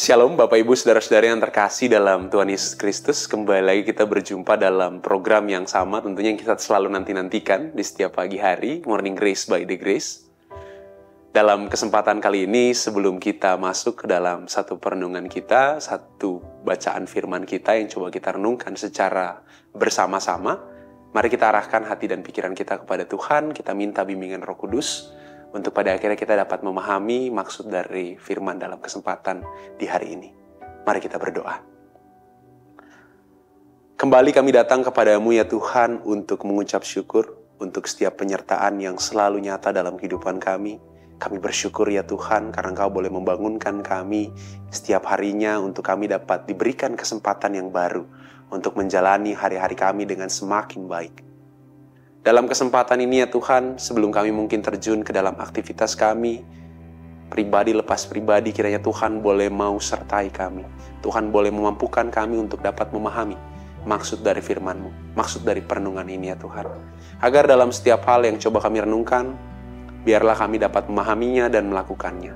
Shalom Bapak Ibu Saudara-saudara yang terkasih dalam Tuhan Yesus Kristus. Kembali lagi kita berjumpa dalam program yang sama tentunya yang kita selalu nanti-nantikan di setiap pagi hari, Morning Grace by The Grace. Dalam kesempatan kali ini sebelum kita masuk ke dalam satu perenungan kita, satu bacaan firman kita yang coba kita renungkan secara bersama-sama, mari kita arahkan hati dan pikiran kita kepada Tuhan, kita minta bimbingan Roh Kudus, untuk pada akhirnya kita dapat memahami maksud dari firman dalam kesempatan di hari ini. Mari kita berdoa. Kembali kami datang kepadamu ya Tuhan untuk mengucap syukur untuk setiap penyertaan yang selalu nyata dalam kehidupan kami. Kami bersyukur ya Tuhan karena Engkau boleh membangunkan kami setiap harinya untuk kami dapat diberikan kesempatan yang baru untuk menjalani hari-hari kami dengan semakin baik. Dalam kesempatan ini ya Tuhan, sebelum kami mungkin terjun ke dalam aktivitas kami, pribadi lepas pribadi, kiranya Tuhan boleh mau sertai kami. Tuhan boleh memampukan kami untuk dapat memahami maksud dari firman-Mu, maksud dari perenungan ini ya Tuhan. Agar dalam setiap hal yang coba kami renungkan, biarlah kami dapat memahaminya dan melakukannya.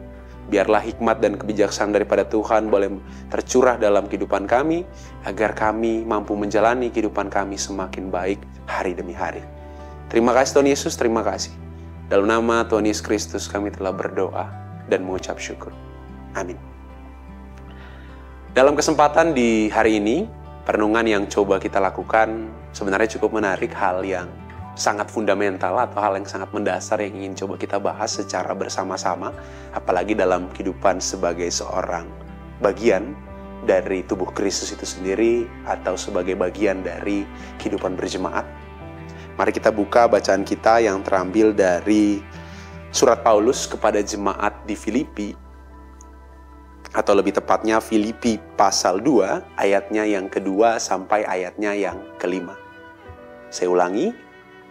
Biarlah hikmat dan kebijaksanaan daripada Tuhan boleh tercurah dalam kehidupan kami, agar kami mampu menjalani kehidupan kami semakin baik hari demi hari. Terima kasih Tuhan Yesus, terima kasih. Dalam nama Tuhan Yesus Kristus kami telah berdoa dan mengucap syukur. Amin. Dalam kesempatan di hari ini, perenungan yang coba kita lakukan sebenarnya cukup menarik, hal yang sangat fundamental atau hal yang sangat mendasar yang ingin coba kita bahas secara bersama-sama, apalagi dalam kehidupan sebagai seorang bagian dari tubuh Kristus itu sendiri atau sebagai bagian dari kehidupan berjemaat. Mari kita buka bacaan kita yang terambil dari surat Paulus kepada jemaat di Filipi, atau lebih tepatnya Filipi pasal 2, ayatnya yang kedua sampai ayatnya yang kelima. Saya ulangi,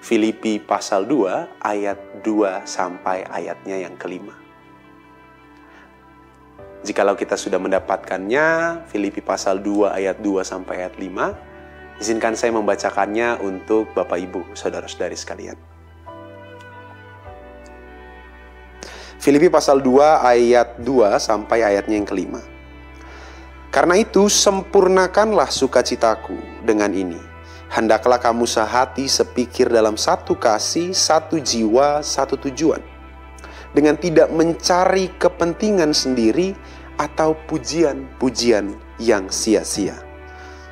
Filipi pasal 2, ayat 2 sampai ayatnya yang kelima. Jikalau kita sudah mendapatkannya, Filipi pasal 2, ayat 2 sampai ayat 5, izinkan saya membacakannya untuk Bapak Ibu, Saudara-saudari sekalian. Filipi pasal 2 ayat 2 sampai ayatnya yang kelima. Karena itu sempurnakanlah sukacitaku dengan ini. Hendaklah kamu sehati sepikir dalam satu kasih, satu jiwa, satu tujuan. Dengan tidak mencari kepentingan sendiri atau pujian-pujian yang sia-sia.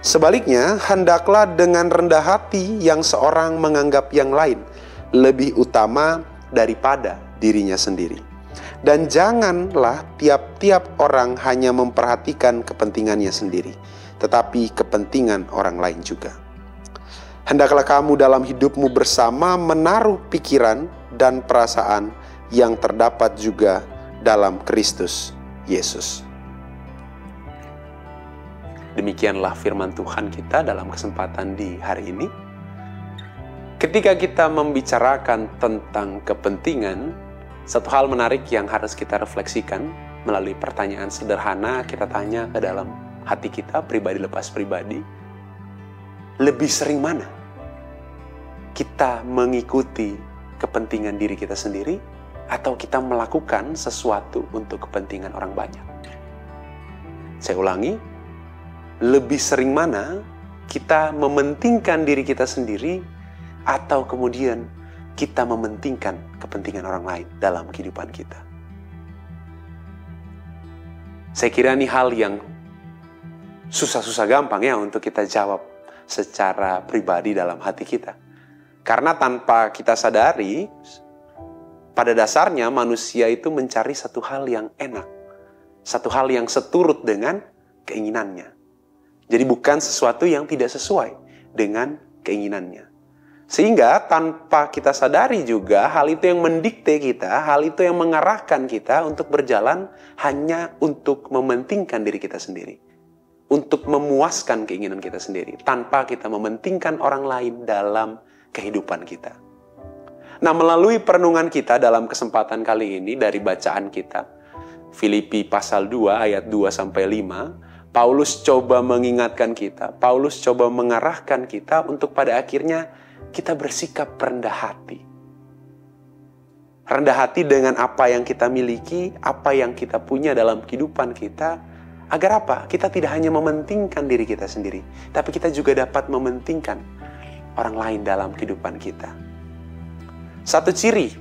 Sebaliknya, hendaklah dengan rendah hati yang seorang menganggap yang lain lebih utama daripada dirinya sendiri. Dan janganlah tiap-tiap orang hanya memperhatikan kepentingannya sendiri, tetapi kepentingan orang lain juga. Hendaklah kamu dalam hidupmu bersama menaruh pikiran dan perasaan yang terdapat juga dalam Kristus Yesus. Demikianlah firman Tuhan kita dalam kesempatan di hari ini. Ketika kita membicarakan tentang kepentingan, satu hal menarik yang harus kita refleksikan melalui pertanyaan sederhana, kita tanya ke dalam hati kita, pribadi lepas pribadi. Lebih sering mana kita mengikuti kepentingan diri kita sendiri atau kita melakukan sesuatu untuk kepentingan orang banyak? Saya ulangi, lebih sering mana kita mementingkan diri kita sendiri atau kemudian kita mementingkan kepentingan orang lain dalam kehidupan kita? Saya kira ini hal yang susah-susah gampang ya untuk kita jawab secara pribadi dalam hati kita. Karena tanpa kita sadari, pada dasarnya manusia itu mencari satu hal yang enak, satu hal yang seturut dengan keinginannya. Jadi bukan sesuatu yang tidak sesuai dengan keinginannya. Sehingga tanpa kita sadari juga hal itu yang mendikte kita, hal itu yang mengarahkan kita untuk berjalan hanya untuk mementingkan diri kita sendiri. Untuk memuaskan keinginan kita sendiri. Tanpa kita mementingkan orang lain dalam kehidupan kita. Nah, melalui perenungan kita dalam kesempatan kali ini dari bacaan kita, Filipi pasal 2 ayat 2 sampai 5, Paulus coba mengingatkan kita, Paulus coba mengarahkan kita untuk pada akhirnya kita bersikap rendah hati. Rendah hati dengan apa yang kita miliki, apa yang kita punya dalam kehidupan kita, Agar apa? Kita tidak hanya mementingkan diri kita sendiri, tapi kita juga dapat mementingkan orang lain dalam kehidupan kita. Satu ciri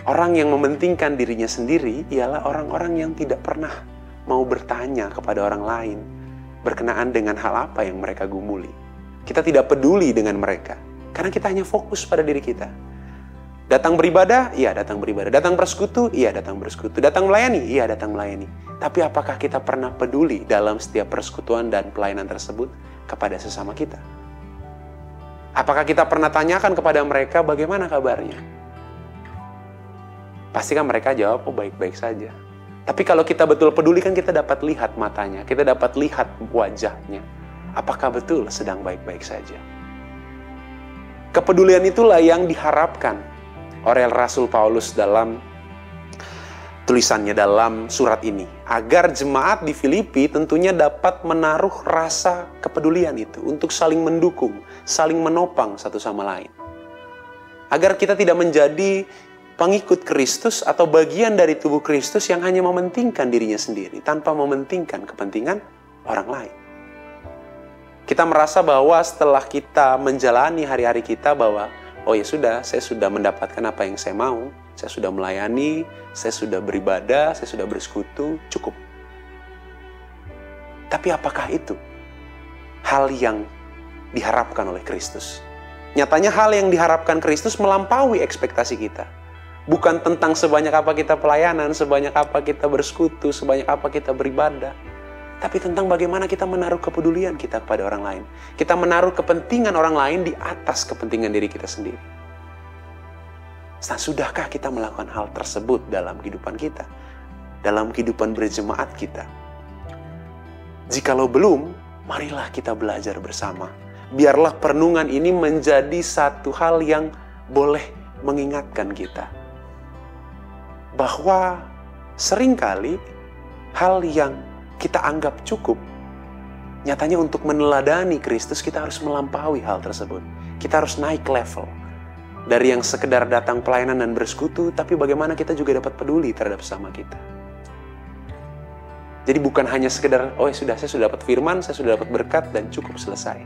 orang yang mementingkan dirinya sendiri ialah orang-orang yang tidak pernah mau bertanya kepada orang lain berkenaan dengan hal apa yang mereka gumuli. Kita tidak peduli dengan mereka, karena kita hanya fokus pada diri kita. Datang beribadah, iya datang beribadah. Datang bersekutu, iya datang bersekutu. Datang melayani, iya datang melayani. Tapi apakah kita pernah peduli dalam setiap persekutuan dan pelayanan tersebut kepada sesama kita? Apakah kita pernah tanyakan kepada mereka bagaimana kabarnya? Pastikan mereka jawab, oh baik-baik saja. Tapi kalau kita betul peduli kan kita dapat lihat matanya, kita dapat lihat wajahnya. Apakah betul sedang baik-baik saja? Kepedulian itulah yang diharapkan oleh Rasul Paulus dalam tulisannya dalam surat ini. Agar jemaat di Filipi tentunya dapat menaruh rasa kepedulian itu untuk saling mendukung, saling menopang satu sama lain. Agar kita tidak menjadi pengikut Kristus atau bagian dari tubuh Kristus yang hanya mementingkan dirinya sendiri tanpa mementingkan kepentingan orang lain. Kita merasa bahwa setelah kita menjalani hari-hari kita bahwa oh ya sudah, saya sudah mendapatkan apa yang saya mau, saya sudah melayani, saya sudah beribadah, saya sudah bersekutu, cukup. Tapi apakah itu hal yang diharapkan oleh Kristus? Nyatanya hal yang diharapkan Kristus melampaui ekspektasi kita. Bukan tentang sebanyak apa kita pelayanan, sebanyak apa kita bersekutu, sebanyak apa kita beribadah. Tapi tentang bagaimana kita menaruh kepedulian kita kepada orang lain. Kita menaruh kepentingan orang lain di atas kepentingan diri kita sendiri. Nah, sudahkah kita melakukan hal tersebut dalam kehidupan kita? Dalam kehidupan berjemaat kita? Jikalau belum, marilah kita belajar bersama. Biarlah perenungan ini menjadi satu hal yang boleh mengingatkan kita. Bahwa seringkali hal yang kita anggap cukup, nyatanya untuk meneladani Kristus kita harus melampaui hal tersebut. Kita harus naik level. Dari yang sekedar datang pelayanan dan bersekutu, tapi bagaimana kita juga dapat peduli terhadap sesama kita. Jadi bukan hanya sekedar, oh ya sudah, saya sudah dapat firman, saya sudah dapat berkat, dan cukup selesai.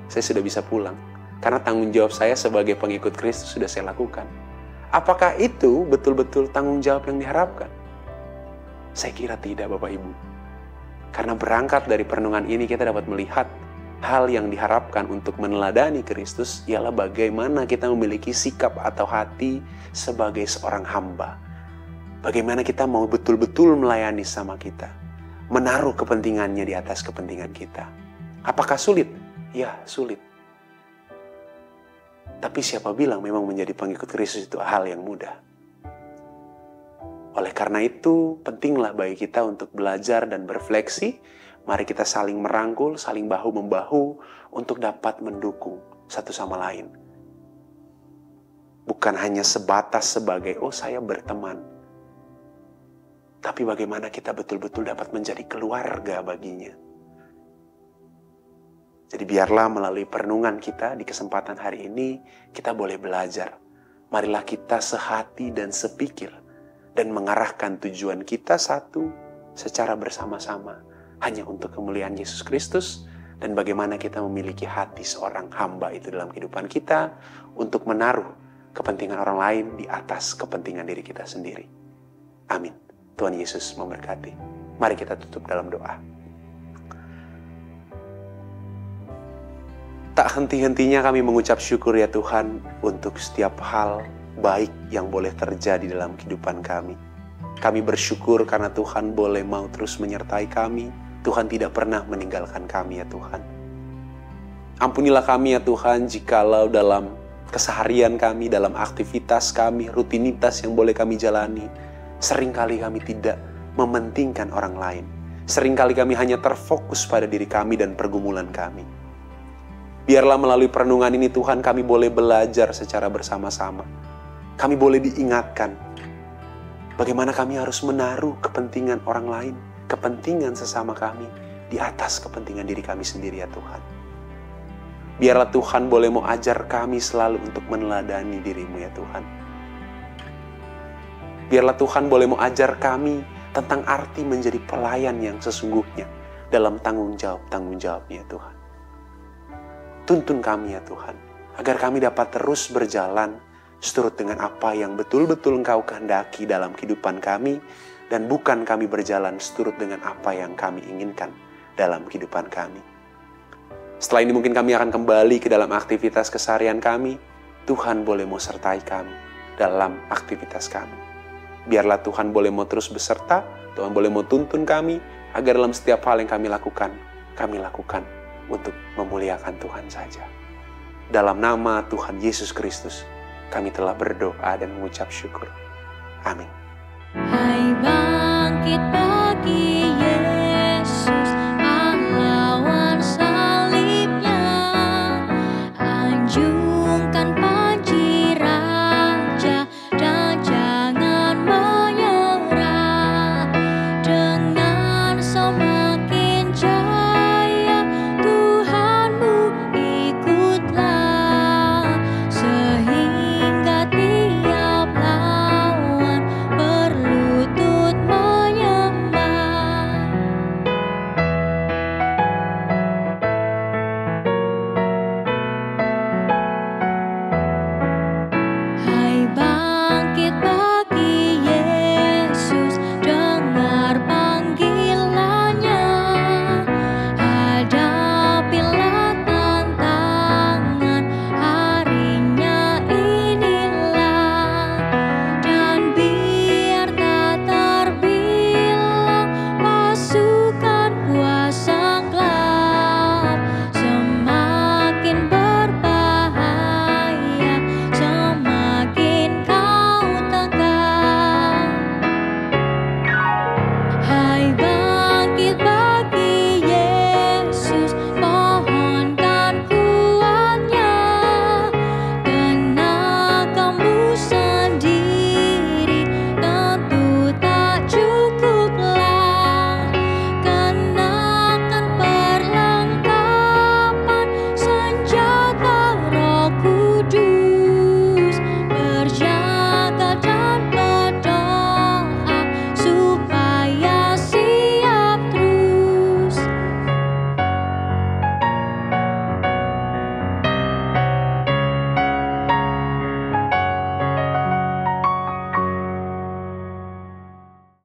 Saya sudah bisa pulang. Karena tanggung jawab saya sebagai pengikut Kristus sudah saya lakukan. Apakah itu betul-betul tanggung jawab yang diharapkan? Saya kira tidak, Bapak Ibu. Karena berangkat dari perenungan ini kita dapat melihat hal yang diharapkan untuk meneladani Kristus ialah bagaimana kita memiliki sikap atau hati sebagai seorang hamba. Bagaimana kita mau betul-betul melayani sama kita. Menaruh kepentingannya di atas kepentingan kita. Apakah sulit? Ya, sulit. Tapi siapa bilang memang menjadi pengikut Kristus itu hal yang mudah? Oleh karena itu, pentinglah bagi kita untuk belajar dan berefleksi. Mari kita saling merangkul, saling bahu-membahu untuk dapat mendukung satu sama lain. Bukan hanya sebatas sebagai, oh saya berteman. Tapi bagaimana kita betul-betul dapat menjadi keluarga baginya. Jadi biarlah melalui perenungan kita di kesempatan hari ini, kita boleh belajar. Marilah kita sehati dan sepikir. Dan mengarahkan tujuan kita satu secara bersama-sama. Hanya untuk kemuliaan Yesus Kristus. Dan bagaimana kita memiliki hati seorang hamba itu dalam kehidupan kita. Untuk menaruh kepentingan orang lain di atas kepentingan diri kita sendiri. Amin. Tuhan Yesus memberkati. Mari kita tutup dalam doa. Tak henti-hentinya kami mengucap syukur ya Tuhan untuk setiap hal baik yang boleh terjadi dalam kehidupan kami. Kami bersyukur karena Tuhan boleh mau terus menyertai kami. Tuhan tidak pernah meninggalkan kami ya Tuhan. Ampunilah kami ya Tuhan jikalau dalam keseharian kami, dalam aktivitas kami, rutinitas yang boleh kami jalani, seringkali kami tidak mementingkan orang lain. Seringkali kami hanya terfokus pada diri kami dan pergumulan kami. Biarlah melalui perenungan ini Tuhan kami boleh belajar secara bersama-sama. Kami boleh diingatkan bagaimana kami harus menaruh kepentingan orang lain, kepentingan sesama kami di atas kepentingan diri kami sendiri ya Tuhan. Biarlah Tuhan boleh mau ajar kami selalu untuk meneladani diri-Mu ya Tuhan. Biarlah Tuhan boleh mau ajar kami tentang arti menjadi pelayan yang sesungguhnya dalam tanggung jawabnya Tuhan. Tuntun kami ya Tuhan, agar kami dapat terus berjalan seturut dengan apa yang betul-betul Engkau kehendaki dalam kehidupan kami, dan bukan kami berjalan seturut dengan apa yang kami inginkan dalam kehidupan kami. Setelah ini mungkin kami akan kembali ke dalam aktivitas keseharian kami. Tuhan boleh mau sertai kami dalam aktivitas kami. Biarlah Tuhan boleh mau terus beserta, Tuhan boleh mau tuntun kami, agar dalam setiap hal yang kami lakukan untuk memuliakan Tuhan saja. Dalam nama Tuhan Yesus Kristus, kami telah berdoa dan mengucap syukur. Amin. Hai bangkit bagi Yesus, pahlawan salibnya, anjur